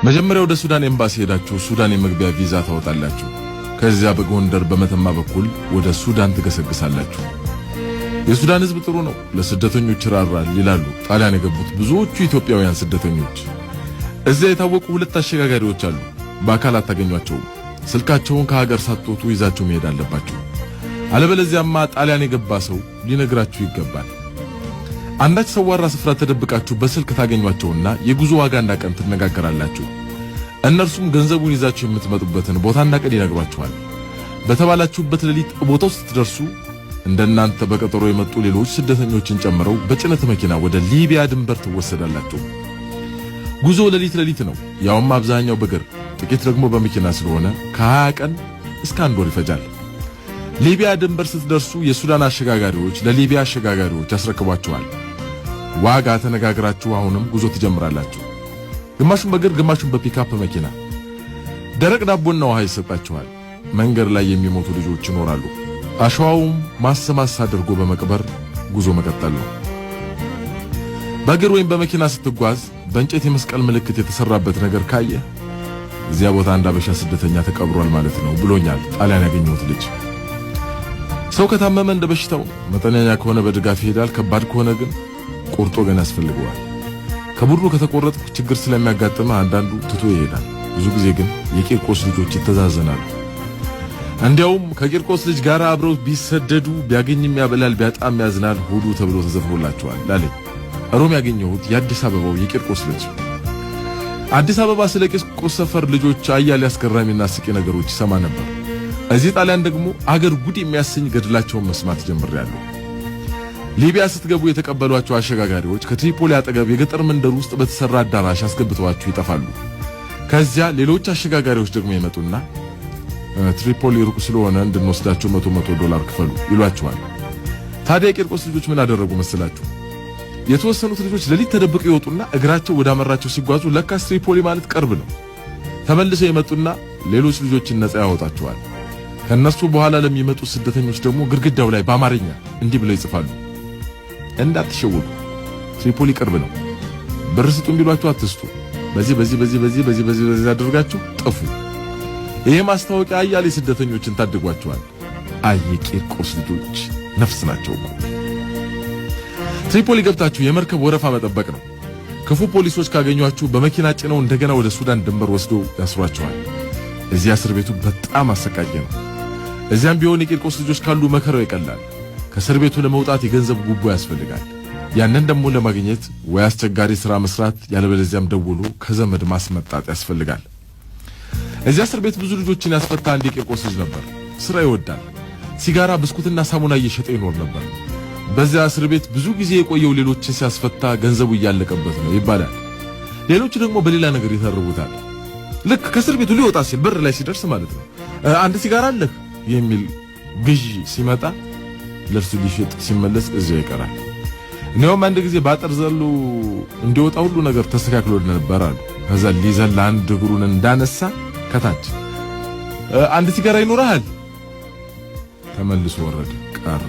መጀመሪያ ወደ ሱዳን ኤምባሲ ሄዳችሁ ሱዳን የመግቢያ ቪዛ ታወጣላችሁ። ከዚያ በጎንደር በመተማ በኩል ወደ ሱዳን ትገሰግሳላችሁ። የሱዳን ሕዝብ ጥሩ ነው፣ ለስደተኞች ይራራል ይላሉ ጣሊያን የገቡት ብዙዎቹ ኢትዮጵያውያን ስደተኞች። እዚያ የታወቁ ሁለት አሸጋጋሪዎች አሉ። በአካል አታገኟቸውም። ስልካቸውን ከሀገር ሳትወጡ ይዛችሁ መሄድ አለባችሁ። አለበለዚያማ ጣሊያን የገባ ሰው ሊነግራችሁ ይገባል። አንዳች ሰዋራ ስፍራ ተደብቃችሁ በስልክ ታገኟቸውና የጉዞ ዋጋና ቀን ትነጋገራላችሁ። እነርሱም ገንዘቡን ይዛችሁ የምትመጡበትን ቦታና ቀን ይነግሯችኋል። በተባላችሁበት ሌሊት ቦታው ስትደርሱ እንደናንተ በቀጠሮ የመጡ ሌሎች ስደተኞችን ጨምረው በጭነት መኪና ወደ ሊቢያ ድንበር ትወሰዳላችሁ። ጉዞ ሌሊት ነው፣ ያውም አብዛኛው በእግር ጥቂት ደግሞ በመኪና ስለሆነ ከ20 ቀን እስከ 1 ወር ይፈጃል። ሊቢያ ድንበር ስትደርሱ የሱዳን አሸጋጋሪዎች ለሊቢያ አሸጋጋሪዎች ያስረክቧችኋል። ዋጋ ተነጋግራችሁ አሁንም ጉዞ ትጀምራላችሁ። ግማሹን በእግር ግማሹን በፒካፕ መኪና። ደረቅ ዳቦና ውሃ ይሰጣችኋል። መንገድ ላይ የሚሞቱ ልጆች ይኖራሉ። አሸዋውም ማሰማስ አድርጎ በመቅበር ጉዞ መቀጠል ነው። በእግር ወይም በመኪና ስትጓዝ በእንጨት የመስቀል ምልክት የተሰራበት ነገር ካየ እዚያ ቦታ አንድ አበሻ ስደተኛ ተቀብሯል ማለት ነው ብሎኛል ጣሊያን ያገኘሁት ልጅ። ሰው ከታመመ እንደ በሽታው መጠነኛ ከሆነ በድጋፍ ይሄዳል። ከባድ ከሆነ ግን ቁርጦ ገና ያስፈልገዋል። ከቡድኑ ከተቆረጠ ችግር ስለሚያጋጥመ አንዳንዱ ትቶ ይሄዳል። ብዙ ጊዜ ግን የቂርቆስ ልጆች ይተዛዘናሉ። እንዲያውም ከቂርቆስ ልጅ ጋር አብረው ቢሰደዱ ቢያገኝም ያበላል ቢያጣም ያዝናል ሆዱ ተብሎ ተዘፍኖላቸዋል ላለኝ ሮም ያገኘሁት የአዲስ አበባው የቂርቆስ ልጅ። አዲስ አበባ ስለ ቂርቆስ ሰፈር ልጆች አያሌ አስገራሚና አስቂ ነገሮች ይሰማ ነበር። እዚህ ጣሊያን ደግሞ አገር ጉድ የሚያሰኝ ገድላቸውን መስማት ጀምሬያለሁ። ሊቢያ ስትገቡ የተቀበሏቸው አሸጋጋሪዎች ከትሪፖሊ አጠገብ የገጠር መንደር ውስጥ በተሰራ አዳራሽ አስገብተዋችሁ ይጠፋሉ። ከዚያ ሌሎች አሸጋጋሪዎች ደግሞ ይመጡና ትሪፖሊ ሩቅ ስለሆነ እንድንወስዳቸው $100 ክፈሉ ይሏቸዋል። ታዲያ የቂርቆስ ልጆች ምን አደረጉ መስላችሁ? የተወሰኑት ልጆች ሌሊት ተደብቀው ይወጡና እግራቸው ወደ አመራቸው ሲጓዙ ለካስ ትሪፖሊ ማለት ቅርብ ነው። ተመልሰው ይመጡና ሌሎች ልጆችን ነፃ ያወጣቸዋል። ከነሱ በኋላ ለሚመጡ ስደተኞች ደግሞ ግድግዳው ላይ በአማርኛ እንዲህ ብለው ይጽፋሉ፣ እንዳትሸወዱ ትሪፖሊ ቅርብ ነው፣ ብር ስጡን ቢሏችሁ አትስጡ፣ በዚህ አድርጋችሁ ጥፉ። ይሄ ማስታወቂያ አያሌ ስደተኞችን ታድጓቸዋል። አይ የቂርቆስ ልጆች ነፍስ ናቸው እኮ። ትሪፖሊ ገብታችሁ የመርከብ ወረፋ መጠበቅ ነው። ክፉ ፖሊሶች ካገኟችሁ በመኪና ጭነው እንደገና ወደ ሱዳን ድንበር ወስደው ያስሯቸዋል። እዚያ እስር ቤቱ በጣም አሰቃቂ ነው። እዚያም ቢሆን የቂርቆስ ልጆች ካሉ መከራው ይቀላል። ከእስር ቤቱ ለመውጣት የገንዘብ ጉቦ ያስፈልጋል። ያንን ደግሞ ለማግኘት ወይ አስቸጋሪ ሥራ መስራት ያለበለዚያም ደውሎ ከዘመድ ማስመጣት ያስፈልጋል። እዚያ እስር ቤት ብዙ ልጆችን ያስፈታ አንድ የቂርቆስ ልጅ ነበር። ሥራ ይወዳል። ሲጋራ፣ ብስኩትና ሳሙና እየሸጠ ይኖር ነበር። በዚያ እስር ቤት ብዙ ጊዜ የቆየው ሌሎችን ሲያስፈታ ገንዘቡ እያለቀበት ነው ይባላል። ሌሎች ደግሞ በሌላ ነገር ይተርቡታል። ልክ ከእስር ቤቱ ሊወጣ ሲል በር ላይ ሲደርስ ማለት ነው አንድ ሲጋራ አለህ የሚል ግዢ ሲመጣ ለርሱ ሊሸጥ ሲመለስ እዚያው ይቀራል። እኔውም አንድ ጊዜ ባጠር ዘሎ እንዲወጣ ሁሉ ነገር ተስተካክሎ ነበር አሉ። ከዛ ሊዘል አንድ እግሩን እንዳነሳ ከታች አንድ ሲጋራ ይኖርሃል ተመልሶ ወረደ ቀረ።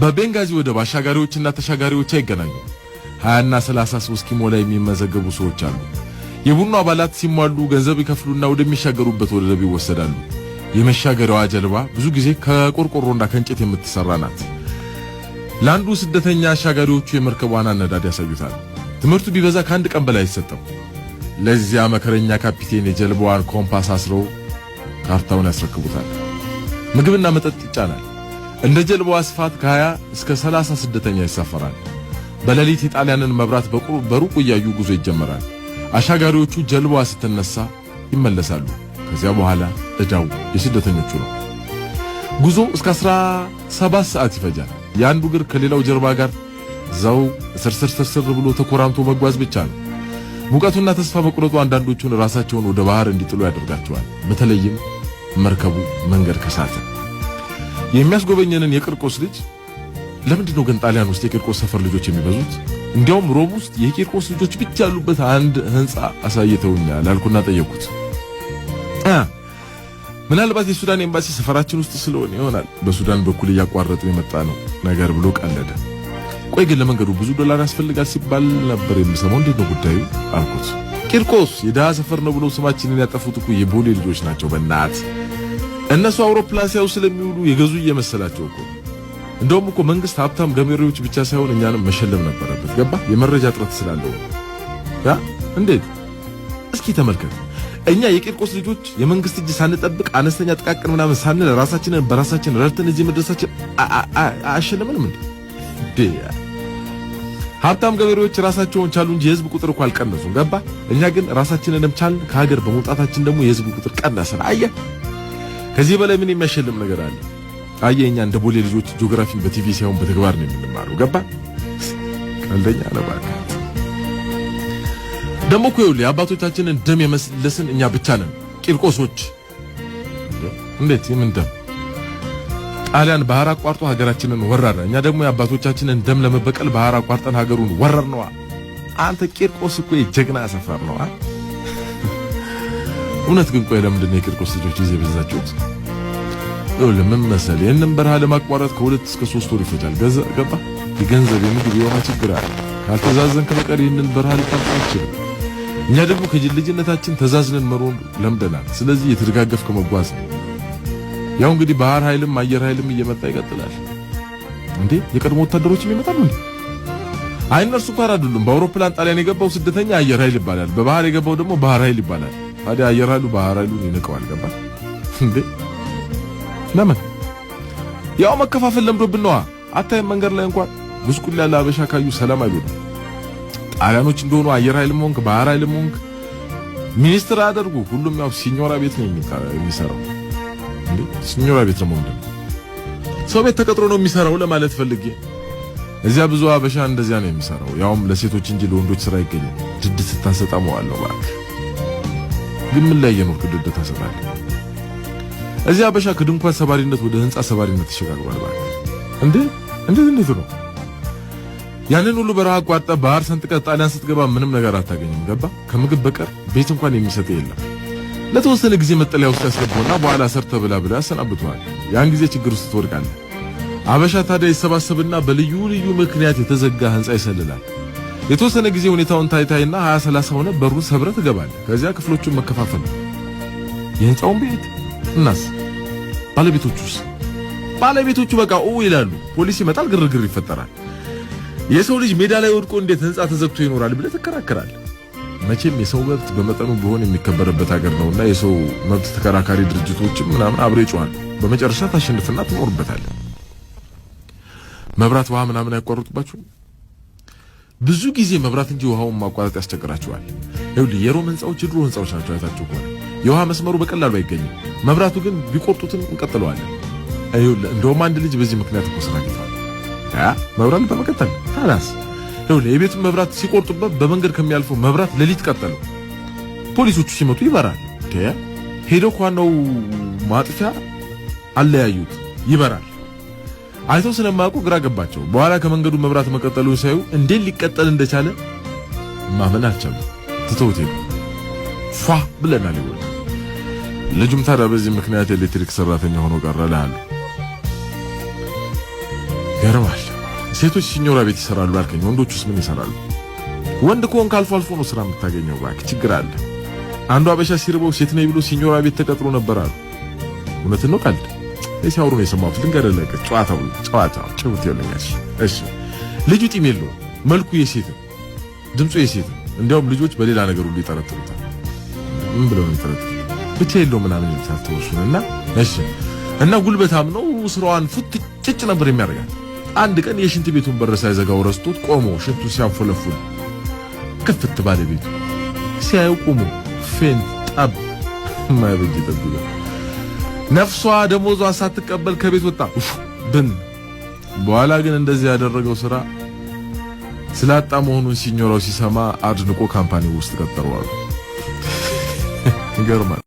በቤንጋዚ ወደብ አሻጋሪዎችና ተሻጋሪዎች አይገናኙ። 20 እና 30 ሰው እስኪሞላ የሚመዘገቡ ሰዎች አሉ። የቡድኑ አባላት ሲሟሉ ገንዘብ ይከፍሉና ወደሚሻገሩበት ወደብ ይወሰዳሉ። የመሻገሪያዋ ጀልባ ብዙ ጊዜ ከቆርቆሮና ከእንጨት የምትሰራ ናት። ለአንዱ ስደተኛ አሻጋሪዎቹ የመርከቧን አነዳድ ያሳዩታል። ትምህርቱ ቢበዛ ከአንድ ቀን በላይ አይሰጠም። ለዚያ መከረኛ ካፒቴን የጀልባዋን ኮምፓስ አስረው ካርታውን ያስረክቡታል። ምግብና መጠጥ ይጫናል። እንደ ጀልባዋ ስፋት ከ20 እስከ 30 ስደተኛ ይሳፈራል። በሌሊት የጣሊያንን መብራት በሩቅ እያዩ ጉዞ ይጀመራል። አሻጋሪዎቹ ጀልባዋ ስትነሳ ይመለሳሉ። ከዚያ በኋላ እዳው የስደተኞቹ ነው። ጉዞ እስከ 17 ሰዓት ይፈጃል። የአንዱ እግር ከሌላው ጀርባ ጋር ዘው ስርስር ብሎ ተኮራምቶ መጓዝ ብቻ ነው። ሙቀቱና ተስፋ መቁረጡ አንዳንዶቹን ራሳቸውን ወደ ባህር እንዲጥሉ ያደርጋቸዋል። በተለይም መርከቡ መንገድ ከሳተ። የሚያስጎበኘንን የቂርቆስ ልጅ ለምንድነው ግን ጣሊያን ውስጥ የቂርቆስ ሰፈር ልጆች የሚበዙት? እንዲያውም ሮም ውስጥ የቂርቆስ ልጆች ብቻ ያሉበት አንድ ህንጻ አሳይተውኛል አልኩና ጠየቁት። ምናልባት የሱዳን ኤምባሲ ሰፈራችን ውስጥ ስለሆነ ይሆናል በሱዳን በኩል እያቋረጡ የመጣ ነው ነገር ብሎ ቀለደ። ቆይ ግን ለመንገዱ ብዙ ዶላር ያስፈልጋል ሲባል ነበር የምሰማው፣ እንዴት ነው ጉዳዩ አልኩት። ቂርቆስ የደሃ ሰፈር ነው ብሎ ስማችንን ያጠፉት እኮ የቦሌ ልጆች ናቸው። በእናት እነሱ አውሮፕላን ሲያዩ ስለሚውሉ የገዙ እየመሰላቸው እኮ። እንደውም እኮ መንግስት ሀብታም ገበሬዎች ብቻ ሳይሆን እኛንም መሸለም ነበረበት። ገባ? የመረጃ እጥረት ስላለው ያ እንዴት? እስኪ ተመልከት። እኛ የቂርቆስ ልጆች የመንግስት እጅ ሳንጠብቅ አነስተኛ ጥቃቅን ምናምን ሳንል ራሳችንን በራሳችን ረድተን እዚህ መድረሳችን አያሸልምንም እንዴ? ሀብታም ገበሬዎች ራሳቸውን ቻሉ እንጂ የህዝብ ቁጥር እኮ አልቀነሱም። ገባ? እኛ ግን ራሳችንንም ቻልን፣ ከሀገር በመውጣታችን ደግሞ የህዝብ ቁጥር ቀነሰ። አየህ፣ ከዚህ በላይ ምን የሚያሸልም ነገር አለ? አየህ፣ እኛ እንደ ቦሌ ልጆች ጂኦግራፊን በቲቪ ሳይሆን በተግባር ነው የምንማረው። ገባ? ቀልደኛ ነበር። ደግሞ እኮ ይኸውልህ የአባቶቻችንን ደም የመለስን እኛ ብቻ ነን ቂርቆሶች። እንዴት? የምን ደም? ጣሊያን ባህር አቋርጦ ሀገራችንን ወረረ። እኛ ደግሞ የአባቶቻችንን ደም ለመበቀል ባህር አቋርጠን ሀገሩን ወረርነዋ። አንተ ቂርቆስ እኮ የጀግና ሰፈር ነው። እውነት ግን ቆይ ለምንድን ነው የቂርቆስ ልጆች ይዘው በዛችሁት? ምን መሰለህ ይህንን በረሃ ለማቋረጥ ከ2 እስከ 3 ወር ይፈጃል። ገባ? የገንዘብ የምግብ የውሃ ችግር አለ። ካልተዛዘንክ በቀር ይህንን በረሃ ልታልፍ አትችልም። እኛ ደግሞ ከልጅነታችን ተዛዝነን መኖር ለምደናል። ስለዚህ የተደጋገፍክ መጓዝ ነው። ያው እንግዲህ ባህር ኃይልም አየር ኃይልም እየመጣ ይቀጥላል። እንዴ የቀድሞ ወታደሮችም ይመጣሉ እንዴ? አይ እነርሱ እንኳን አይደሉም። በአውሮፕላን ጣሊያን የገባው ስደተኛ አየር ኃይል ይባላል። በባህር የገባው ደግሞ ባህር ኃይል ይባላል። ታዲያ አየር ኃይሉ ባህር ኃይሉን ይንቀዋል። ገባ እንዴ? ለምን? ያው መከፋፈል ለምዶብን ነዋ። አታይም? መንገድ ላይ እንኳን ጉስቁል ያለ አበሻ ካዩ ሰላም አይሉም። ጣሊያኖች እንደሆኑ አየር ኃይልም ሆንክ ባህር ኃይልም ሆንክ ሚኒስትር አደርጉ። ሁሉም ያው ሲኞራ ቤት ነው የሚሰራው። እንዴ ሲኞራ ቤት ነው ማለት ሰው ቤት ተቀጥሮ ነው የሚሰራው ለማለት ፈልጌ። እዚያ ብዙ አበሻ እንደዚያ ነው የሚሰራው። ያውም ለሴቶች እንጂ ለወንዶች ስራ አይገኝም። ድድ ስታሰጣ መዋል ነው ባክ። ግን ምን ላይ የኖርክ ድድ ታሰጣለህ? እዚያ አበሻ ከድንኳን ሰባሪነት ወደ ህንጻ ሰባሪነት ተሸጋግሯል ባክ። እንዴት ነው? ያንን ሁሉ በረሃ አቋርጠ ባህር ሰንጥቀ ጣሊያን ስትገባ ምንም ነገር አታገኝም። ገባ? ከምግብ በቀር ቤት እንኳን የሚሰጥ የለም። ለተወሰነ ጊዜ መጠለያ ውስጥ ያስገቡና በኋላ ሰርተ ብላ ያሰናብቷል። ያን ጊዜ ችግር ውስጥ ትወድቃለህ። አበሻ ታዲያ ይሰባሰብና በልዩ ልዩ ምክንያት የተዘጋ ህንጻ ይሰልላል። የተወሰነ ጊዜ ሁኔታውን ታይታይና 20-30 ሆነ በሩን ሰብረ ትገባለህ። ከዚያ ክፍሎቹን መከፋፈል። የህንጻውን ቤት እናስ ባለቤቶቹ በቃ ይላሉ። ፖሊስ ይመጣል፣ ግርግር ይፈጠራል። የሰው ልጅ ሜዳ ላይ ወድቆ እንዴት ህንጻ ተዘግቶ ይኖራል ብለህ ትከራከራለህ። መቼም የሰው መብት በመጠኑ ቢሆን የሚከበርበት ሀገር ነውና የሰው መብት ተከራካሪ ድርጅቶችም ምናምን አብረው ይጮሃል። በመጨረሻ ታሸንፍና ትኖርበታለህ። መብራት ውሃ ምናምን ያቋርጡባችሁ። ብዙ ጊዜ መብራት እንጂ ውሃውን ማቋረጥ ያስቸግራቸዋል። ይኸውልህ የሮም ህንጻዎች የድሮ ህንጻዎች ናቸው። አይታችሁ ከሆነ የውሃ መስመሩ በቀላሉ አይገኝም። መብራቱ ግን ቢቆርጡትም እንቀጥለዋለን። ይኸውልህ እንደውም አንድ ልጅ በዚህ ምክንያት እኮ ስራ አግኝቷል። መብራት በመቀጠል ታላስ ይኸውልህ የቤቱን መብራት ሲቆርጡበት በመንገድ ከሚያልፈው መብራት ሌሊት ቀጠለው። ፖሊሶቹ ሲመጡ ይበራል። ሄደው ከዋናው ማጥፊያ አለያዩት፣ ይበራል። አይተው ስለማያውቁ ግራ ገባቸው። በኋላ ከመንገዱ መብራት መቀጠሉን ሳዩ እንዴት ሊቀጠል እንደቻለ ማመን አልቻሉም። ትተውት ሄዱ። ፏ ብለናል ይወል ልጁም ታዲያ በዚህ ምክንያት ኤሌክትሪክ ሰራተኛ ሆኖ ቀረላል። ገርማል። ሴቶች ሲኞራ ቤት ይሰራሉ አልከኝ። ወንዶቹስ ምን ይሰራሉ? ወንድ ከሆንክ አልፎ አልፎ ነው ስራ የምታገኘው። ባክ ችግር አለ። አንዱ አበሻ ሲርበው ሴት ነኝ ብሎ ሲኞራ ቤት ተቀጥሮ ነበር አሉ። እውነትን ነው ቀልድ? ሲያወሩ ነው የሰማሁት። ልንገርልህ፣ ጨዋታው ጭውት ይለኛል። እሺ ልጁ ጢም የለውም፣ መልኩ የሴት ድምፁ የሴት። እንዲያውም ልጆች በሌላ ነገር ሁሉ ይጠረጥሩታል። ምን ብለው ነው ይጠረጥሩት? ብቻ የለው ምናምን ይልታል ተወሱና። እሺ እና ጉልበታም ነው። ስራዋን ፉት ጭጭ ነበር የሚያደርጋት። አንድ ቀን የሽንት ቤቱን በር ሳይዘጋው ረስቶት ቆሞ ሽንቱ ሲያንፎለፉል ክፍት ባለ ቤቱ ሲያዩ ቆሞ ፌንት ጠብ ማይበጅ ተብሎ ነፍሷ ደሞዟ ሳትቀበል ከቤት ወጣ ብን። በኋላ ግን እንደዚህ ያደረገው ስራ ስላጣ መሆኑን ሲኞራው ሲሰማ አድንቆ ካምፓኒ ውስጥ ቀጠረዋል። ይገርማል።